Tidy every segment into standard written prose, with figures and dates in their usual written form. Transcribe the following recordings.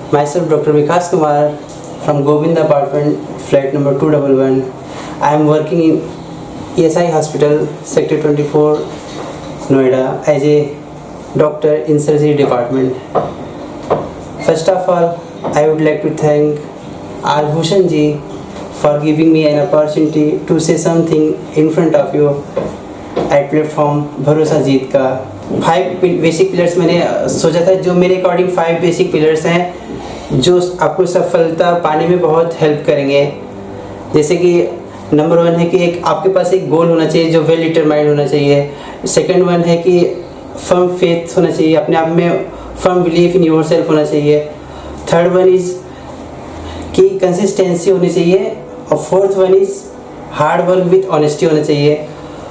Myself, Dr. Vikas Kumar from Govinda Apartment, flat number 211. I am working in ESI Hospital, Sector 24, Noida, as a doctor in surgery department. First of all, I would like to thank R. Bhushan ji for giving me an opportunity to say something in front of you at platform भरोसा जीत का। 5 basic pillars मैंने सोचा था, जो मेरे according 5 basic pillars हैं जो आपको सफलता पाने में बहुत हेल्प करेंगे। जैसे कि नंबर 1 है कि एक आपके पास एक गोल होना चाहिए जो वेल डिटरमाइंड होना चाहिए। सेकंड 1 है कि फर्म फेथ होना चाहिए, अपने आप में firm belief in your self होना चाहिए। थर्ड 1 इज़ कि कंसिस्टेंसी होनी चाहिए। और fourth 1 is hard work with honesty होना चाहिए।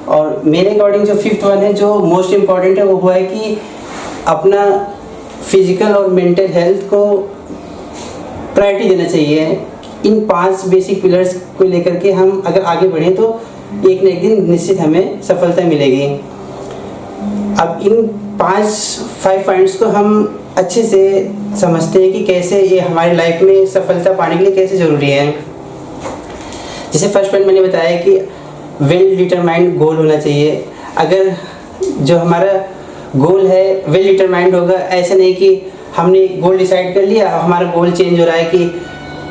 और मेरे अकॉर्डिंग जो 5th 1 है जो मोस्ट इम्पॉर्टेंट है वो है कि अपना फिजिकल और मेंटल हेल्थ को प्रायोरिटी देना चाहिए। इन 5 बेसिक पिलर्स को लेकर के हम अगर आगे बढ़ें तो एक न एक दिन निश्चित हमें सफलता मिलेगी। अब इन 5 पॉइंट्स को हम अच्छे से समझते हैं कि कैसे ये हमारी लाइफ में सफलता पाने के लिए कैसे ज़रूरी है। जैसे फर्स्ट पॉइंट मैंने बताया कि वेल डिटरमाइंड गोल होना चाहिए। अगर जो हमारा गोल है वेल डिटरमाइंड होगा, ऐसा नहीं कि हमने गोल डिसाइड कर लिया, हमारा गोल चेंज हो रहा है कि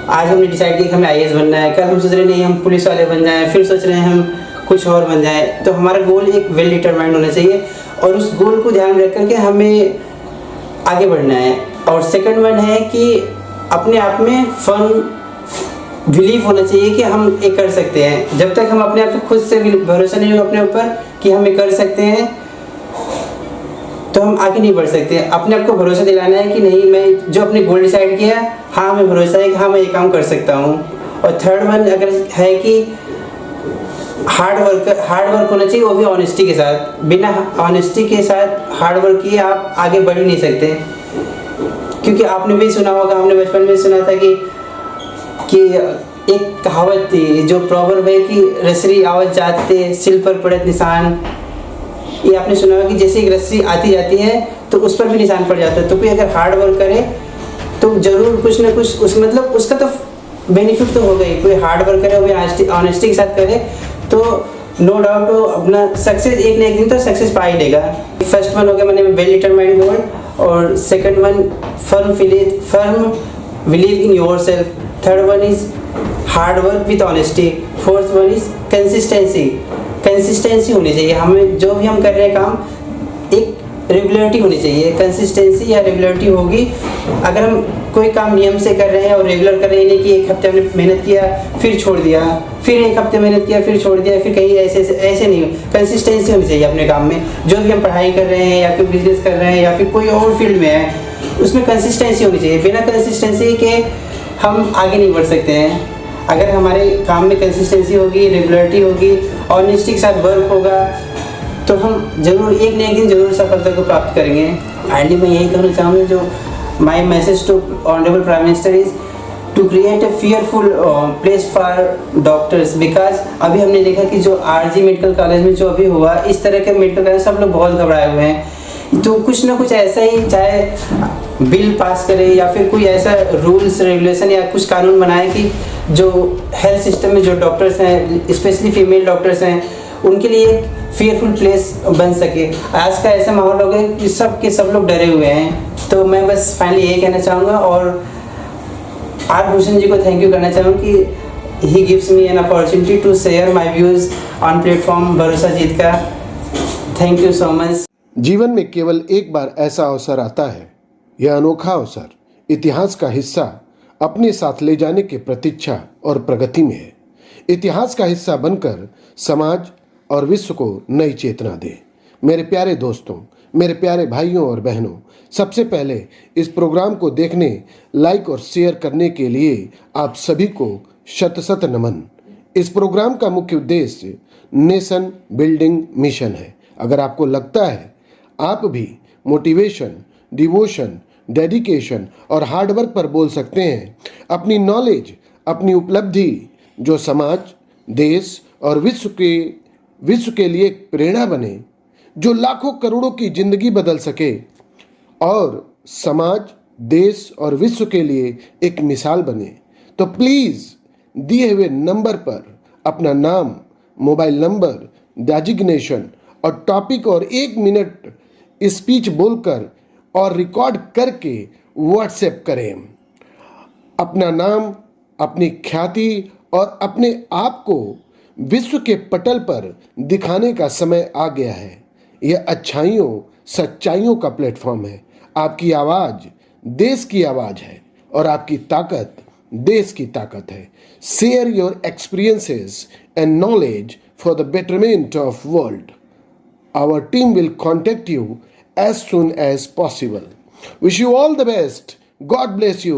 आज हमने डिसाइड किया कि हमें IAS बनना है, कल हम सोच रहे नहीं हम पुलिस वाले बन जाएं, फिर सोच रहे हैं हम कुछ और बन जाएं। तो हमारा गोल एक वेल डिटरमाइंड होना चाहिए और उस गोल को ध्यान रख करके हमें आगे बढ़ना है। और सेकंड 1 है कि अपने आप में फन बिलीफ होना चाहिए कि हम ये कर सकते हैं। जब तक हम अपने आप पे खुद से भरोसा नहीं होगा अपने ऊपर कि हम ये कर सकते हैं तो हम आगे नहीं बढ़ सकते। अपने आप को भरोसा दिलाना है कि नहीं, मैं जो अपने गोल डिसाइड किया, हाँ हमें भरोसा है कि हाँ मैं ये काम कर सकता हूँ। और थर्ड 1 अगर है कि हार्ड वर्क होना चाहिए, वो भी ऑनेस्टी के साथ। बिना ऑनेस्टी के साथ हार्ड वर्क किए आप आगे बढ़ ही नहीं सकते। क्योंकि आपने भी सुना होगा, हमने बचपन में सुना था कि एक कहावत थी जो प्रॉवर्ब है कि रसरी आवत जाते सिल पर पड़े निशान। ये आपने सुना होगा कि जैसे एक रस्सी आती जाती है तो उस पर भी निशान पड़ जाता है। तो कोई अगर हार्ड वर्क करे तो जरूर कुछ ना कुछ उस मतलब उसका तो बेनिफिट तो होगा ही। कोई हार्ड वर्क करे, वो ऑनेस्टी के साथ करे तो नो डाउट वो अपना सक्सेस एक ना एक दिन तो सक्सेस पा ही लेगा। फर्स्ट 1 हो गया मैंने वेल डिटरमाइंड गोल, और second 1 firm believe in your self. Third 1 is hard work with honesty. Fourth 1 is consistency होनी चाहिए। हमें जो भी हम कर रहे हैं काम एक रेगुलरिटी होनी चाहिए। कंसिस्टेंसी या रेगुलरिटी होगी अगर हम कोई काम नियम से कर रहे हैं और रेगुलर कर रहे हैं, नहीं कि एक हफ्ते हमने मेहनत किया फिर छोड़ दिया, फिर एक हफ्ते मेहनत किया फिर छोड़ दिया, फिर कहीं ऐसे नहीं। कंसिस्टेंसी होनी चाहिए अपने काम में। जो भी हम पढ़ाई कर रहे हैं या फिर बिजनेस कर रहे हैं या फिर कोई और फील्ड में है, उसमें कंसिस्टेंसी होनी चाहिए। बिना कंसिस्टेंसी के हम आगे नहीं बढ़ सकते हैं। अगर हमारे काम में कंसिस्टेंसी होगी, रेगुलरिटी होगी, ऑनेस्टी के साथ वर्क होगा तो हम जरूर एक न एक दिन जरूर सफलता को प्राप्त करेंगे। फाइनली मैं यही कहना चाहूँगा, जो my message to honourable prime minister is to create a fearful place for doctors. Because अभी हमने देखा कि जो RG मेडिकल कॉलेज में जो अभी हुआ, इस तरह के मेडिकल कॉलेज सब लोग बहुत घबराए हुए हैं। तो कुछ ना कुछ ऐसा ही, चाहे बिल पास करे या फिर कोई ऐसा रूल्स रेगुलेशन या कुछ कानून बनाए कि जो हेल्थ सिस्टम में जो डॉक्टर्स हैं, स्पेशली फीमेल डॉक्टर्स हैं, उनके लिए एक फियरफुल प्लेस बन सके। आज का ऐसा माहौल हो गया कि सब लोग डरे हुए हैं। तो मैं बस फाइनली यही कहना चाहूँगा और आर भूषण जी को थैंक यू करना चाहूँ कि he gives me an opportunity to share my views on platform भरोसा जीत का। Thank you so much. जीवन में केवल एक बार ऐसा अवसर आता है। यह अनोखा अवसर इतिहास का हिस्सा अपने साथ ले जाने की प्रतीक्षा और प्रगति में है। इतिहास का हिस्सा बनकर समाज और विश्व को नई चेतना दे। मेरे प्यारे दोस्तों, मेरे प्यारे भाइयों और बहनों, सबसे पहले इस प्रोग्राम को देखने, लाइक और शेयर करने के लिए आप सभी को शत नमन। इस प्रोग्राम का मुख्य उद्देश्य नेशन बिल्डिंग मिशन है। अगर आपको लगता है आप भी मोटिवेशन, डिवोशन, डेडिकेशन और हार्डवर्क पर बोल सकते हैं, अपनी नॉलेज, अपनी उपलब्धि जो समाज, देश और विश्व के लिए एक प्रेरणा बने, जो लाखों करोड़ों की जिंदगी बदल सके और समाज, देश और विश्व के लिए एक मिसाल बने, तो प्लीज दिए हुए नंबर पर अपना नाम, मोबाइल नंबर, डेजिग्नेशन और टॉपिक और 1 मिनट स्पीच बोलकर और रिकॉर्ड करके व्हाट्सएप करें। अपना नाम, अपनी ख्याति और अपने आप को विश्व के पटल पर दिखाने का समय आ गया है। यह अच्छाइयों, सच्चाइयों का प्लेटफॉर्म है। आपकी आवाज देश की आवाज है और आपकी ताकत देश की ताकत है। Share your experiences and knowledge for the betterment of world. Our team will contact you as soon as possible. Wish you all the best. God bless you.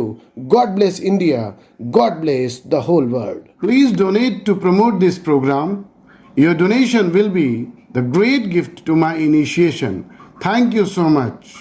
God bless India. God bless the whole world. Please donate to promote this program. Your donation will be the great gift to my initiation. Thank you so much.